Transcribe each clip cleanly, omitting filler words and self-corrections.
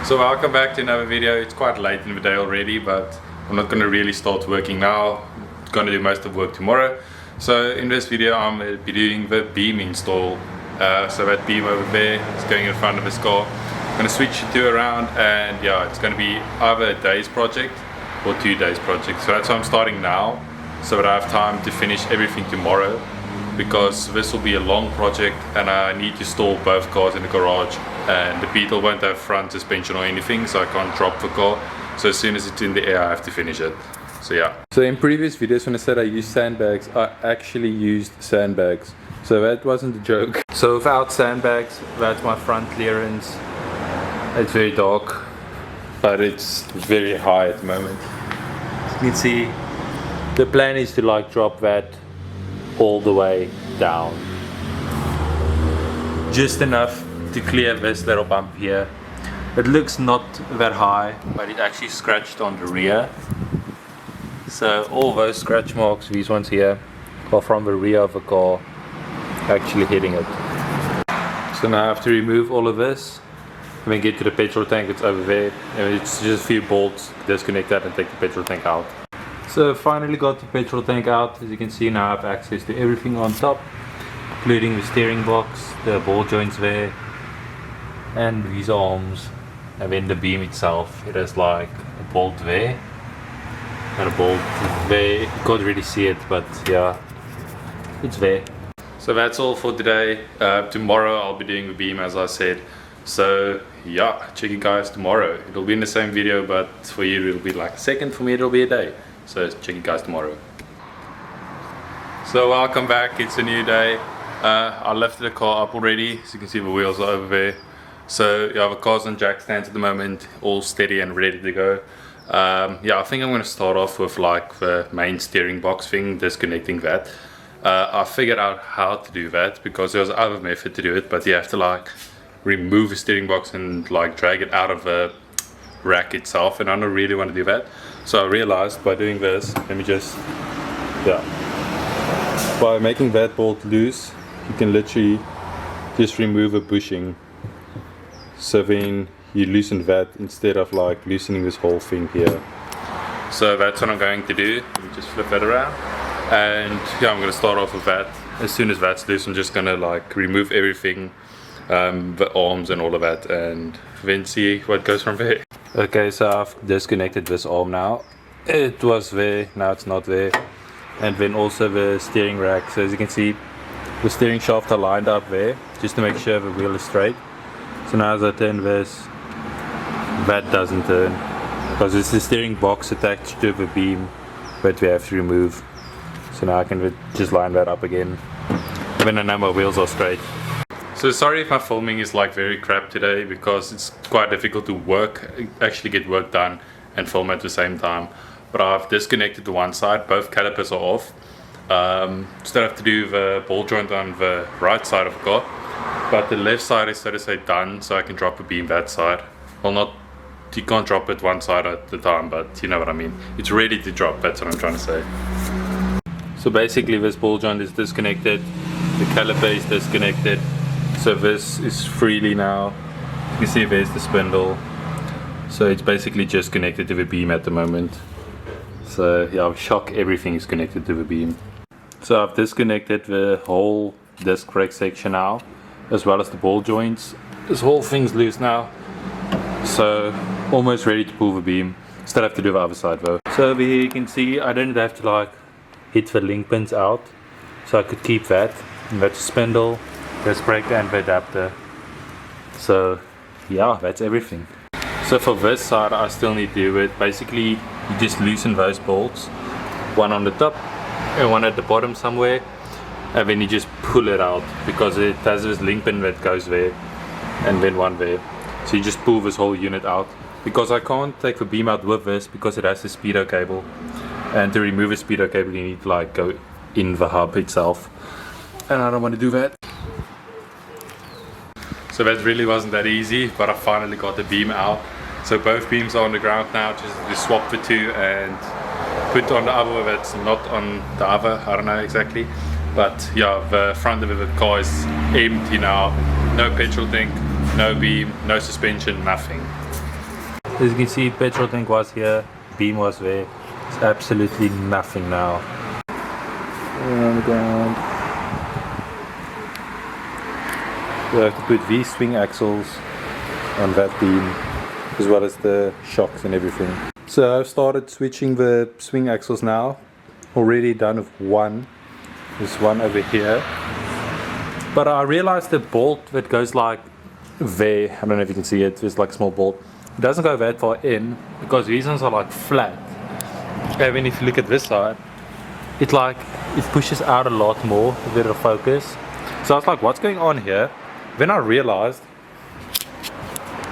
So welcome back to another video. It's quite late in the day already, but I'm not going to really start working now. I'm going to do most of the work tomorrow. So in this video I'm going to be doing the beam install. So that beam over there is going in front of this car. I'm going to switch the two around, and yeah, it's going to be either a day's project or 2 days project. So that's why I'm starting now, so that I have time to finish everything tomorrow, because this will be a long project and I need to store both cars in the garage, and the Beetle won't have front suspension or anything, so I can't drop the car. So as soon as it's in the air I have to finish it. So yeah. So in previous videos when I said I used sandbags, I actually used sandbags. So that wasn't a joke. So without sandbags, that's my front clearance. It's very dark, but it's very high at the moment. As you can see, the plan is to like drop that all the way down. Just enough to clear this little bump here. It looks not that high, but it actually scratched on the rear. So all those scratch marks, these ones here, are from the rear of the car actually hitting it. So now I have to remove all of this and then get to the petrol tank. It's over there, and it's just a few bolts, disconnect that and take the petrol tank out. So finally got the petrol tank out. As you can see, now I have access to everything on top, including the steering box, the ball joints there, and these arms, and then the beam itself. It has like a bolt there and a bolt there. You can't really see it, but yeah, it's there. So that's all for today. Tomorrow I'll be doing the beam, as I said. So yeah, check you guys tomorrow. It'll be in the same video, but for you it'll be like a second, for me it'll be a day. So check you guys tomorrow. So welcome back, it's a new day. I lifted the car up already, so you can see the wheels are over there. So yeah, the car's on jack stands at the moment, all steady and ready to go. Yeah, I think I'm going to start off with like the main steering box thing, disconnecting that. I figured out how to do that, because there's other method to do it, but you have to like remove the steering box and like drag it out of the rack itself, and I don't really want to do that. So I realized by doing this, let me just, yeah, by making that bolt loose, you can literally just remove a bushing. So then you loosen that instead of like loosening this whole thing here. So that's what I'm going to do. Let me just flip that around, and yeah, I'm going to start off with that. As soon as that's loose, I'm just going to like remove everything, the arms and all of that, and then see what goes from there. Okay, so I've disconnected this arm now. It was there, now it's not there. And then also the steering rack. So as you can see, the steering shaft are lined up there, just to make sure the wheel is straight. So now as I turn this, that doesn't turn, because it's the steering box attached to the beam that we have to remove. So now I can just line that up again, and then I know my wheels are straight. So sorry if my filming is like very crap today, because it's quite difficult to actually get work done and film at the same time. But I've disconnected the one side, both calipers are off. Still have to do the ball joint on the right side of the car, but the left side is, so to say, done, so I can drop a beam that side. Well, not, you can't drop it one side at the time, but you know what I mean. It's ready to drop, that's what I'm trying to say. So basically this ball joint is disconnected, the caliper is disconnected. So this is freely now. You can see there's the spindle. So it's basically just connected to the beam at the moment. So yeah, shock, everything is connected to the beam. So I've disconnected the whole disc brake section now, as well as the ball joints. This whole thing's loose now. So almost ready to pull the beam. Still have to do the other side though. So over here you can see I didn't have to like hit the link pins out. So I could keep that. And that's the spindle, disc brake and the adapter. So yeah, that's everything. So for this side I still need to do it. Basically you just loosen those bolts, one on the top and one at the bottom somewhere, and then you just pull it out, because it has this link pin that goes there and then one there. So you just pull this whole unit out, because I can't take the beam out with this because it has the speedo cable, and to remove a speedo cable you need to like go in the hub itself, and I don't want to do that. So that really wasn't that easy, but I finally got the beam out. So both beams are on the ground now, just to swap the two and put on the other that's not on the other, I don't know exactly. But yeah, the front of the car is empty now, no petrol tank, no beam, no suspension, nothing. As you can see, petrol tank was here, beam was there. It's absolutely nothing now. On the ground. We have to put these swing axles on that beam, as well as the shocks and everything. So I've started switching the swing axles now. Already done with one. There's one over here. But I realized the bolt that goes like there, I don't know if you can see it, there's like a small bolt. It doesn't go that far in because these ones are like flat. And then if you look at this side, it pushes out a lot more, a bit of focus. So I was like, what's going on here? Then I realized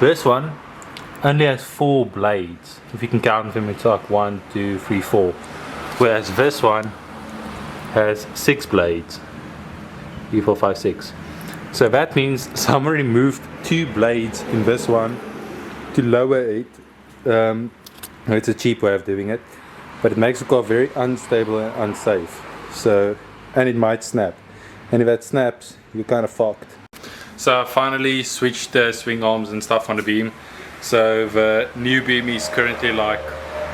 this one only has 4 blades. If you can count them, it's like 1, 2, 3, 4. Whereas this one has 6 blades. 3, 4, 5, 6. So that means someone removed 2 blades in this one to lower it. It's a cheap way of doing it, but it makes the car very unstable and unsafe. So, and it might snap. And if that snaps, you're kind of fucked. So I finally switched the swing arms and stuff on the beam. So the new beam is currently like,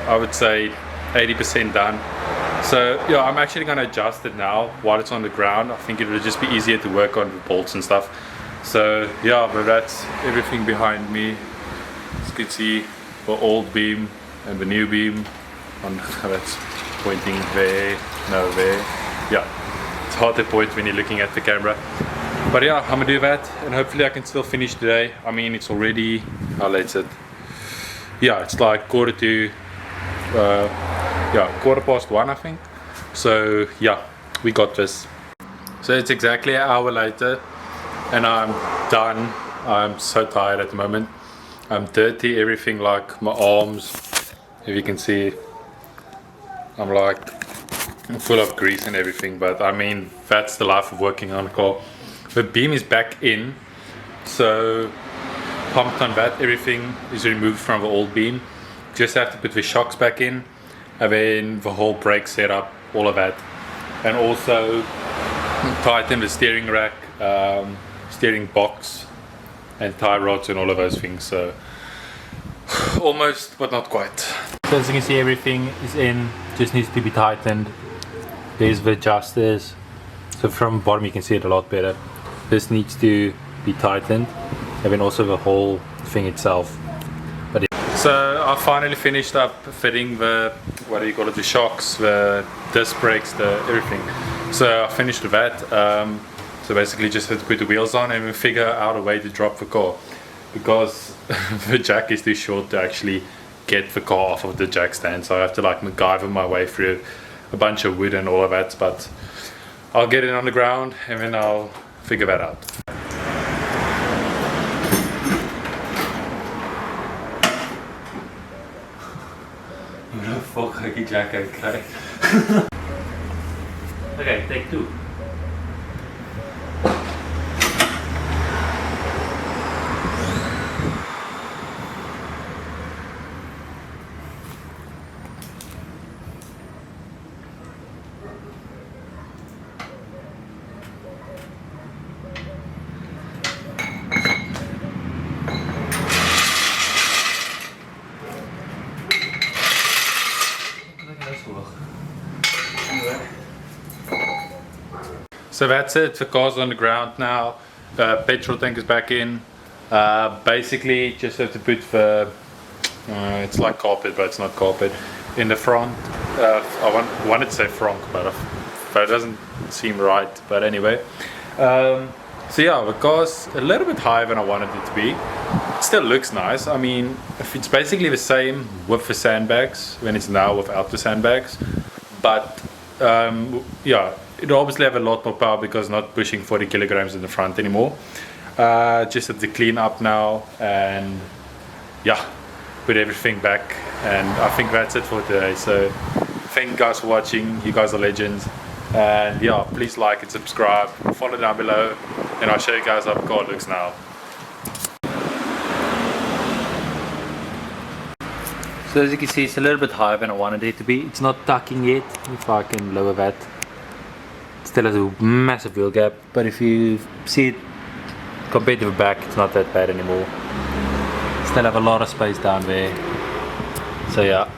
I would say 80% done. So yeah, I'm actually going to adjust it now while it's on the ground. I think it will just be easier to work on the bolts and stuff. So yeah, but that's everything behind me. As you can see, the old beam and the new beam. That's pointing there, no there. Yeah, it's hard to point when you're looking at the camera. But yeah, I'm gonna do that, and hopefully I can still finish today. I mean, it's already, how late is it? Yeah, it's like quarter past 1, I think. So yeah, we got this. So it's exactly an hour later, and I'm done. I'm so tired at the moment. I'm dirty, everything, like my arms, if you can see, I'm full of grease and everything. But I mean, that's the life of working on a car. The beam is back in, so pumped on that. Everything is removed from the old beam. Just have to put the shocks back in, and then the whole brake setup, all of that, and also tighten the steering rack, steering box, and tie rods and all of those things. So almost, but not quite. So as you can see, everything is in, just needs to be tightened. There's the adjusters, so from the bottom you can see it a lot better. This needs to be tightened, and then also the whole thing itself. But yeah. So I finally finished up fitting the, what do you call it, the shocks, the disc brakes, the everything. So I finished with that. So basically just had to put the wheels on and we figure out a way to drop the car, because the jack is too short to actually get the car off of the jack stand. So I have to like MacGyver my way through a bunch of wood and all of that. But I'll get it on the ground and then I'll figure that out. Hoe fuck ga ik die jack uitkrijgen? Okay, take 2. So that's it, the car's on the ground now, petrol tank is back in. Basically just have to put the, it's like carpet but it's not carpet, in the front. I wanted to say front, but it doesn't seem right, but anyway. So yeah, the car's a little bit higher than I wanted it to be. It still looks nice. I mean, it's basically the same with the sandbags when it's now without the sandbags, but yeah, it'll obviously have a lot more power because not pushing 40 kilograms in the front anymore. Just have to clean up now and yeah, put everything back, and I think that's it for today. So thank you guys for watching. You guys are legends, and yeah, please like and subscribe, follow down below, and I'll show you guys how the car looks now. So as you can see, it's a little bit higher than I wanted it to be. It's not tucking yet, if I can lower that. It still has a massive wheel gap, but if you see it compared to the back, it's not that bad anymore. still have a lot of space down there. So yeah.